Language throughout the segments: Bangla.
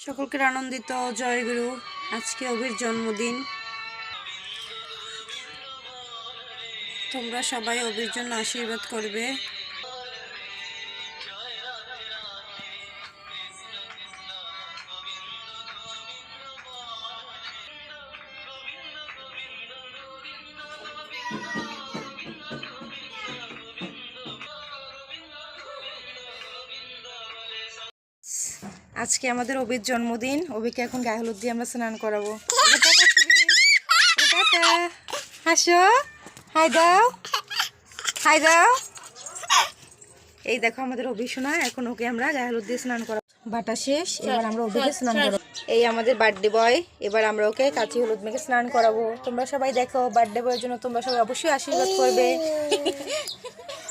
সকলকে আনন্দিত জয়গুরু। আজকে অভির জন্মদিন। তোমরা সবাই অভির জন্য আশীর্বাদ করবে। আজকে আমাদের অভির জন্মদিন। অভিকে এখন গায়ে হলুদ দিয়ে আমরা স্নান করাবো। হাসো, হাই দাও, হাই দাও। এই দেখো আমাদের অভি সোনা, এখন ওকে আমরা গায়ে হলুদ দিয়ে স্নান করাবো। বাটা শেষ, এবার আমরা অভিকে স্নান করাবো। এই আমাদের বার্থডে বয়, এবার আমরা ওকে কাঁচি হলুদ মেখে স্নান করাবো। তোমরা সবাই দেখো, বার্থডে বয়ের জন্য তোমরা সবাই অবশ্যই আশীর্বাদ করবে।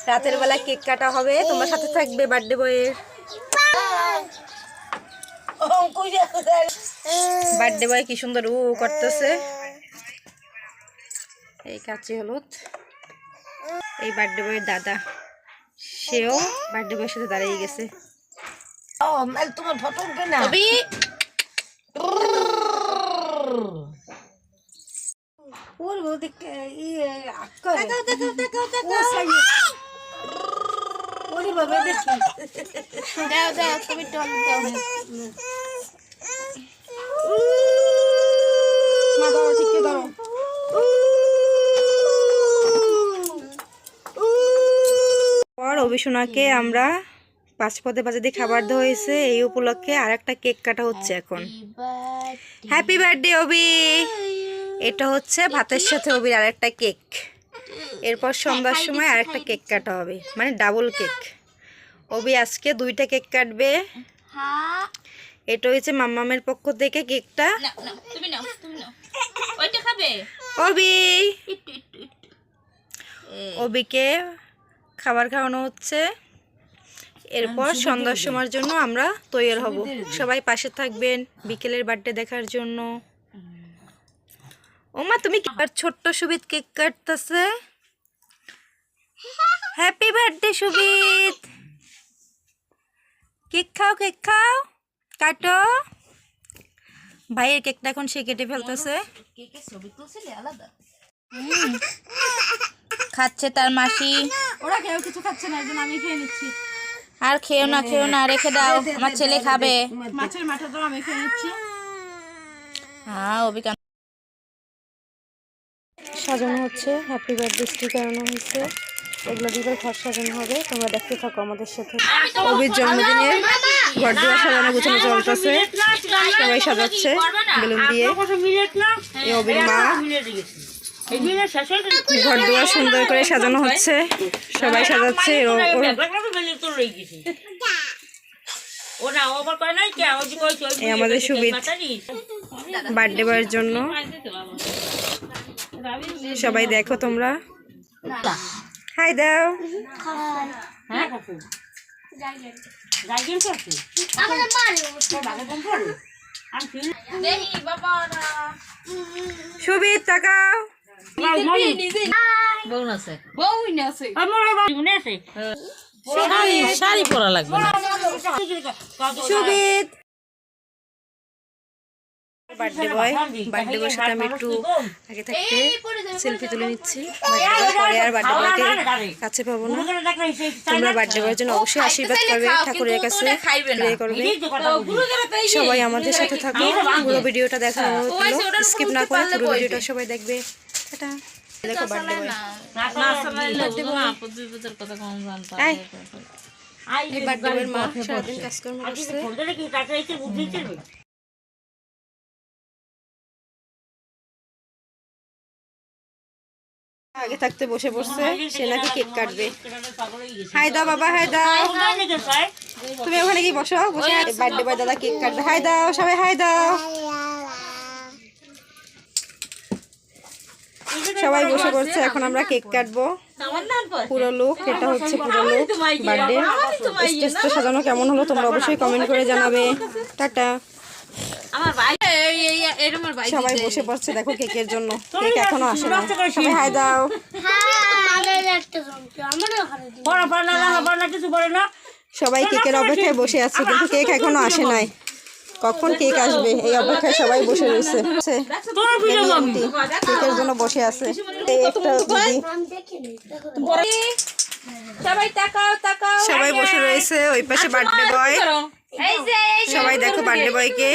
রাতের বেলা কেক কাটা হবে, তোমরা সাথে থাকবে বার্থডে বয়ের। বার্থডে বয় কি সুন্দর ও করতেছে। এই কাঁচি হলুদ, এই বার্থডে বয়ের দাদা, সেও বার্থডে বয়ের সাথে দাঁড়িয়ে গেছে। তোমার ফটো উঠবে না। অভিসোনাকে আমরা 5 পদে বাজে দিয়ে খাবার দেওয়া হয়েছে। এই উপলক্ষে আর একটা কেক কাটা হচ্ছে এখন। হ্যাপি বার্থডে অভি। এটা হচ্ছে ভাতের সাথে অভির আর একটা কেক। এরপর সন্ধ্যার সময় আর একটা কেক কাটা হবে, মানে ডাবল কেক। অভি আজকে 2টা কেক কাটবে। এটা হচ্ছে মাম্মামের পক্ষ থেকে কেকটা। অভি, অভিকে খাবার খাওয়ানো হচ্ছে। এরপর সন্ধ্যার সময়ের জন্য আমরা তৈরি হব। সবাই পাশে থাকবেন বিকেলের বার্থডে দেখার জন্য। ওমা তুমি আর ছোট্ট সুবিত কেক কাটতেছে। Happy birthday Subit. কেক খাও, কেক খাও, কাটো। ভাইয়ের কেকটা এখন সে কেটে ফেলতেছে। খাচ্ছে তার মাসি। ওরা কেউ কিছু খাচ্ছে না, একজন আমি খেয়ে নিচ্ছি। আর খেও না, খেও না, রেখে দাও, আমার ছেলে খাবে। মাছের মাথা তো আমি খেয়ে নিচ্ছি। হ্যাঁ, অভিকান সাজানো হচ্ছে, হ্যাপি বার্থডে স্টিকার আনা হয়েছে। এগুলো দিয়ে ঘর সাজানো হবে। তোমরা দেখতে থাকো আমাদের সাথে। অভির জন্মদিনে ঘর দুয়ার সাজানো গুছানো চলতেছে। সবাই সাজাচ্ছে বেলুন দিয়ে। এই অভির মা। ঘর দুয়ার সুন্দর করে সাজানো হচ্ছে, সবাই সাজাচ্ছে। এই আমাদের সুবিধ বার্থডে বয়ের জন্য। সবাই দেখো তোমরা। হাই দাও। সুবিধ তাকাও। শাড়ি পরা লাগবে না। সুবিধ বার্থডে বয়, বার্থডে বয়ের সাথে আমি একটু আগে থাকতে সেলফি তুলে নিচ্ছি। পরে আর বার্থডে বয়কে কাছে পাবো না। তোমরা বার্থডে বয়ের জন্য অবশ্যই আশীর্বাদ করবে, ঠাকুরের কাছে প্রে করবে। সবাই আমাদের সাথে থাকো। পুরো ভিডিওটা দেখার অনুরোধ হলো, স্কিপ না করে পুরো ভিডিওটা সবাই দেখবে। টাটা। দেখো বার্থডে বয়। এই বার্থডে বয়ের মা সারাদিন কাজকর্ম করছে। আগে থাকতে বসে পড়ছে, সে নাকি কেক কাটবে। হাই দাও বাবা, হাই দাও। তুমি ওখানে কি বসো, বসে বার্থডে বয় দাদা কেক কাটবে। হাই দাও সবাই, হাই দাও। সবাই বসে পড়ছে, এখন আমরা কেক কাটবো। পুরো লুক, এটা হচ্ছে পুরো লুক বার্থডে। স্টেজটা সাজানো কেমন হলো তোমরা অবশ্যই কমেন্ট করে জানাবে। টাটা। সবাই বসে পড়ছে দেখো কেকের জন্য। কেক এখনো আসে না। সবাই হাই দাও। সবাই কেকের অপেক্ষায় বসে আছে, কিন্তু কেক এখনো আসে নাই। কখন কেক আসবে এই অপেক্ষায় সবাই বসে রয়েছে। কেকের জন্য বসে আছে। এই একটা দিদি সবাই বসে রয়েছে। ওই পাশে বার্থডে বয়, সবাই দেখো বার্থডে বয়কে।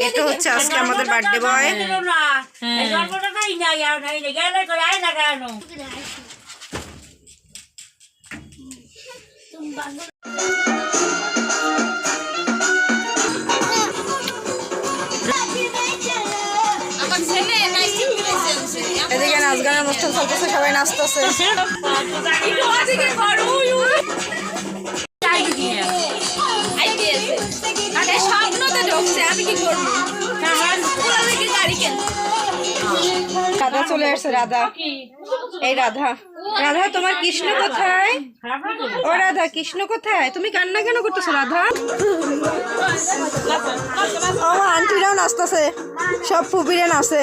এটা হচ্ছে আজকে আমাদের বার্থডে বয়। এদিকে নাচ গানের অনুষ্ঠান চলতেছে, সবাই নাচতেছে। রাধা চলে আসছে। রাধা, এই রাধা। রাধা তোমার কৃষ্ণ কোথায়? ও রাধা, কৃষ্ণ কোথায়? তুমি কান্না কেন করতেছো রাধা? আমার আন্টিরাও নাচতেছে, সব ফুবিরে নাচে।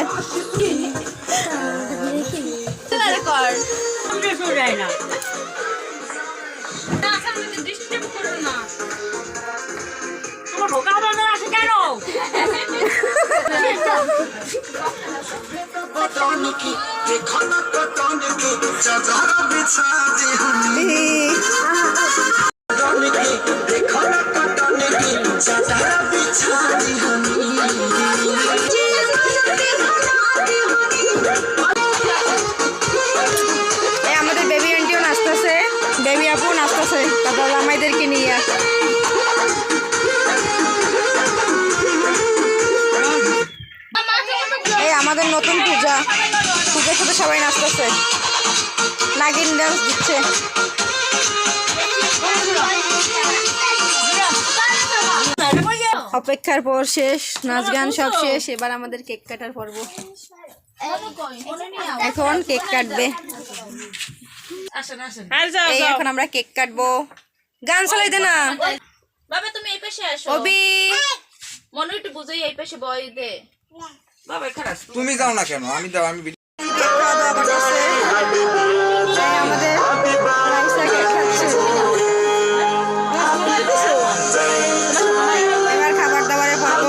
আমাদের বেবি আন্টিও নাচতেছে, বেবি আপু নাচতেছে তারপর আমাদেরকে নিয়ে। এই আমাদের নতুন পূজা, পূজার সাথে সবাই নাচতেছে, নাগিন ডান্স দিচ্ছে। অপেক্ষার পর শেষ, নাচ গান সব শেষ। এবার আমাদের কেক কাটার পর্ব। এখন কেক কাটবে। এই এখন আমরা কেক কাটবো। গান চালাইতে না বাবা, তুমি এই পাশে আসো। অবি মনে একটু বুঝাই এই পাশে বয় দে। বাবা খারাপ, তুমি যাও না কেন? আমি যাও, আমি কেক খাওয়া দাওয়া করতেছে। আমাদের রাইসা কেক খাচ্ছে। এবার খাবার দাবারের পর্ব।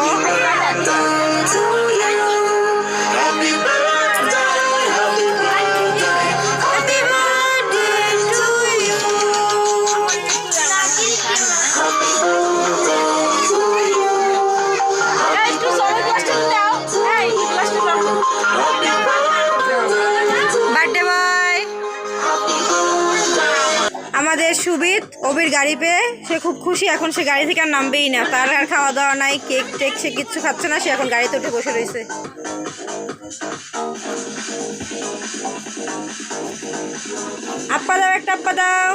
বার্থডে বয় আমাদের সুবিত অবির গাড়ি পেয়ে সে খুব খুশি। এখন সে গাড়ি থেকে আর নামবেই না। তার আর খাওয়া দাওয়া নাই, কেক টেক সে কিচ্ছু খাচ্ছে না। সে এখন গাড়িতে উঠে বসে রয়েছে। আপ্পা দাও, একটা আপ্পা দাও।